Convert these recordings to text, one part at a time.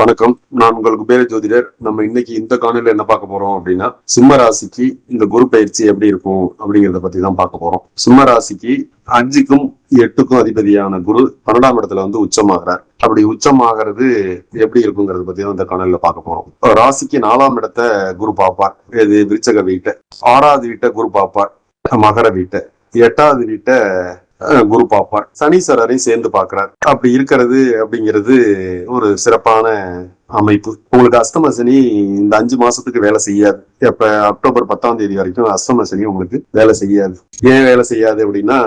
வணக்கம். நான் உங்களுக்கு பேர ஜோதிடர். நம்ம இன்னைக்கு இந்த காணொலியில என்ன பார்க்க போறோம் அப்படின்னா, சிம்ம ராசிக்கு இந்த குரு பயிற்சி எப்படி இருக்கும் அப்படிங்கறத பத்தி தான் பார்க்க போறோம். சிம்ம ராசிக்கு 5க்கும் 8க்கும் அதிபதியான குரு 12ஆம் இடத்துல வந்து உச்சமாகிறார். அப்படி உச்சமாகிறது எப்படி இருக்குங்கிறத பத்தி தான் இந்த காணொலியில பார்க்க போறோம். ராசிக்கு 4ஆம் இடத்தை குரு பார்ப்பார். இது விருச்சக வீட்டை. 6வது வீட்டை குரு பார்ப்பார், மகர வீட்டை. 8வது வீட்டை குரு பார்ப்பார். சனீஸ்வரரையும் சேர்ந்து பார்க்கிறார். அப்படி இருக்கிறது அப்படிங்கிறது ஒரு சிறப்பான அமைப்பு. உங்களுக்கு அஷ்டம சனி இந்த 5 மாசத்துக்கு வேலை செய்யாது. இப்ப அக்டோபர் 10ஆம் தேதி வரைக்கும் அஷ்டம சனி உங்களுக்கு வேலை செய்யாது. ஏன் வேலை செய்யாது அப்படின்னா,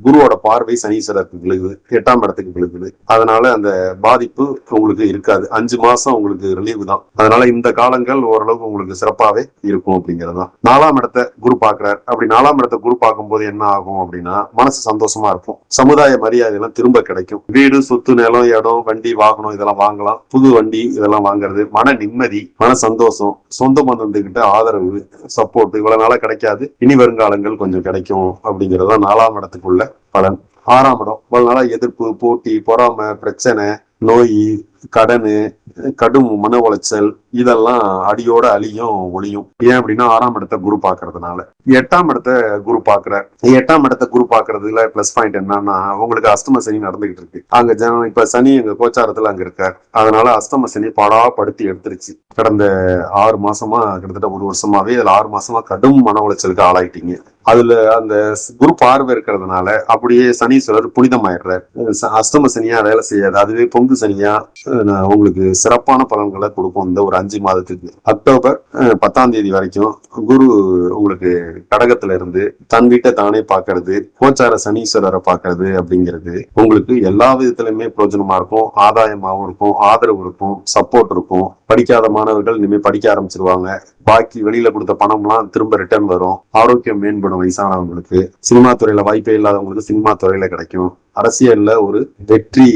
குருவோட பார்வை சனீஸ்வரருக்கு விழுகுது, 8ஆம் இடத்துக்கு விழுகுது. அதனால அந்த பாதிப்பு உங்களுக்கு இருக்காது. 5 மாசம் உங்களுக்கு ரிலீவு தான். அதனால இந்த காலங்கள் ஓரளவுக்கு உங்களுக்கு சிறப்பாவே இருக்கும் அப்படிங்கறதுதான். 4ஆம் இடத்தை குரு பார்க்கிறார். அப்படி 4ஆம் இடத்தை குரு பார்க்கும் போது என்ன ஆகும் அப்படின்னா, மனசு சந்தோஷமா இருக்கும். சமுதாய மரியாதை எல்லாம் திரும்ப கிடைக்கும். வீடு, சொத்து, நிலம், இடம், வண்டி, வாகனம் இதெல்லாம் வாங்கலாம். புது வண்டி இதெல்லாம் வாங்குறது, மன நிம்மதி, மன சந்தோஷம், சொந்த பந்தத்துக்கிட்ட ஆதரவு, சப்போர்ட் இவ்வளவு நாளா கிடைக்காது, இனி வருங்காலங்கள் கொஞ்சம் கிடைக்கும் அப்படிங்கறதுதான் 4ஆம் இடத்துக்குள்ள பலன். 6ஆம் இடம் இவ்வளவு நாளா எதிர்ப்பு, போட்டி, பொறாமை, பிரச்சனை, நோய், கடனு, கடும் மன உளைச்சல் இதெல்லாம் அடியோட அழியும் ஒளியும். ஏன் அப்படின்னா 6ஆம் இடத்தை குரு பாக்குறதுனால. 8ஆம் இடத்தை குரு பாக்குறார். 8ஆம் இடத்தை குரு பாக்குறதுல பிளஸ் பாயிண்ட் என்னன்னா, உங்களுக்கு அஷ்டம சனி நடந்துகிட்டு இருக்கு. அங்க இப்ப சனி எங்க கோச்சாரத்துல அங்க இருக்கார். அதனால அஷ்டம சனி படுத்தி எடுத்துருச்சு. கடந்த 6 மாசமா, கிட்டத்தட்ட 1 வருஷமாவே அதுல 6 மாசமா கடும் மன உளைச்சலுக்கு ஆளாயிட்டீங்க. அதுல அந்த குரு பார்வை இருக்கிறதுனால அப்படியே சனீஸ்வரர் புனிதமாயிடுறார். அஷ்டம சனியா வேலை செய்யாது, அதுவே பொங்கு சனியா உங்களுக்கு சிறப்பான பலன்களை கொடுக்கும். இந்த ஒரு 5 மாதத்துக்கு அக்டோபர் 10ஆம் தேதி வரைக்கும் குரு உங்களுக்கு கடகத்துல இருந்து தன் வீட்டை தானே பாக்குறது, கோச்சார சனீஸ்வரரை பாக்குறது அப்படிங்கிறது உங்களுக்கு எல்லா விதத்திலுமே பிரயோஜனமா இருக்கும். ஆதாயமாவும் இருக்கும், ஆதரவு இருக்கும், சப்போர்ட் இருக்கும். படிக்காத மாணவர்கள் இனிமே படிக்க ஆரம்பிச்சிருவாங்க. பாக்கி வெளியில கொடுத்த பணம்லாம் திரும்ப ரிட்டர்ன் வரும். ஆரோக்கியம் மேம்படும். வயசானவங்களுக்கு, சினிமா துறையில வாய்ப்பே இல்லாதவங்களுக்கு சினிமா துறையில கிடைக்கும். அரசியல்ல ஒரு வெற்றி,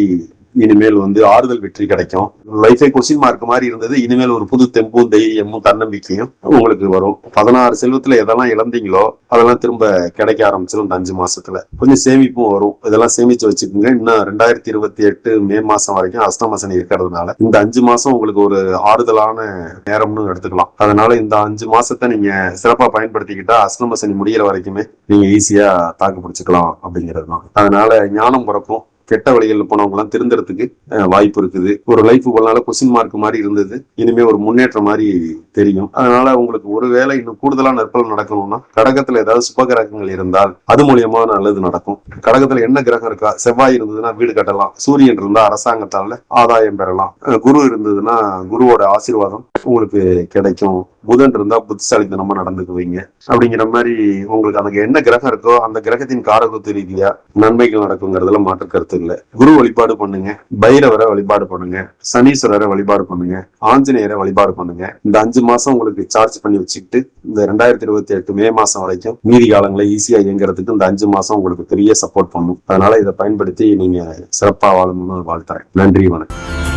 இனிமேல் வந்து ஆறுதல் வெற்றி கிடைக்கும். லைஃபே கொஸ்டின் மார்க் மாதிரி இருந்தது, இனிமேல் ஒரு புது தெம்பும் தைரியமும் தன்னம்பிக்கையும் உங்களுக்கு வரும். 16 செல்வத்துல எதெல்லாம் இழந்தீங்களோ அதெல்லாம் திரும்ப கிடைக்க ஆரம்பிச்சிடும். இந்த 5 மாசத்துல கொஞ்சம் சேமிப்பும் வரும். இதெல்லாம் சேமிச்சு வச்சுக்கோங்க. இன்னும் 2028 மே மாசம் வரைக்கும் அஷ்டம சனி இருக்கிறதுனால இந்த 5 மாசம் உங்களுக்கு ஒரு ஆறுதலான நேரம்னு எடுத்துக்கலாம். அதனால இந்த 5 மாசத்தை நீங்க சிறப்பா பயன்படுத்திக்கிட்டா அஷ்டம சனி முடிகிற வரைக்குமே நீங்க ஈஸியா தாக்கு பிடிச்சுக்கலாம் அப்படிங்கிறது தான். அதனால ஞானம் பிறக்கும். கெட்ட வழிகளில் போனவங்க எல்லாம் திருந்துறதுக்கு வாய்ப்பு இருக்குது. ஒரு லைஃப் போனால கொஸ்டின் மார்க் மாதிரி இருந்தது, இனிமே ஒரு முன்னேற்றம் மாதிரி தெரியும். அதனால உங்களுக்கு ஒருவேளை இன்னும் கூடுதலா நற்பலன் நடக்கணும்னா, கடகத்துல ஏதாவது சுப கிரகங்கள் இருந்தால் அது மூலியமா நல்லது நடக்கும். கடகத்துல என்ன கிரகம் இருக்கா? செவ்வாய் இருந்ததுன்னா வீடு கட்டலாம். சூரியன் இருந்தா அரசாங்கத்தால ஆதாயம் பெறலாம். குரு இருந்ததுன்னா குருவோட ஆசீர்வாதம் உங்களுக்கு கிடைக்கும். புதன் இருந்தா புத்திசாலித்தனமா நடந்துக்குவீங்க. அப்படிங்கிற மாதிரி உங்களுக்கு அதுக்கு என்ன கிரகம் இருக்கோ அந்த கிரகத்தின் காரகத்து ரீதியா நன்மைகள் நடக்குங்கிறதுல மாற்று கருத்து இல்லை. குரு வழிபாடு பண்ணுங்க, பைரவரை வழிபாடு பண்ணுங்க, சனீஸ்வரரை வழிபாடு பண்ணுங்க, ஆஞ்சநேயரை வழிபாடு பண்ணுங்க. இந்த 5 மாசம் உங்களுக்கு சார்ஜ் பண்ணி வச்சுக்கிட்டு இந்த 2028 மே மாசம் வரைக்கும் மீதி காலங்களை ஈஸியா இயங்குறதுக்கு இந்த 5 மாசம் உங்களுக்கு பெரிய சப்போர்ட் பண்ணும். அதனால இதை பயன்படுத்தி நீங்க சிறப்பா வாழணும்னு வாழ்த்துறேன். நன்றி, வணக்கம்.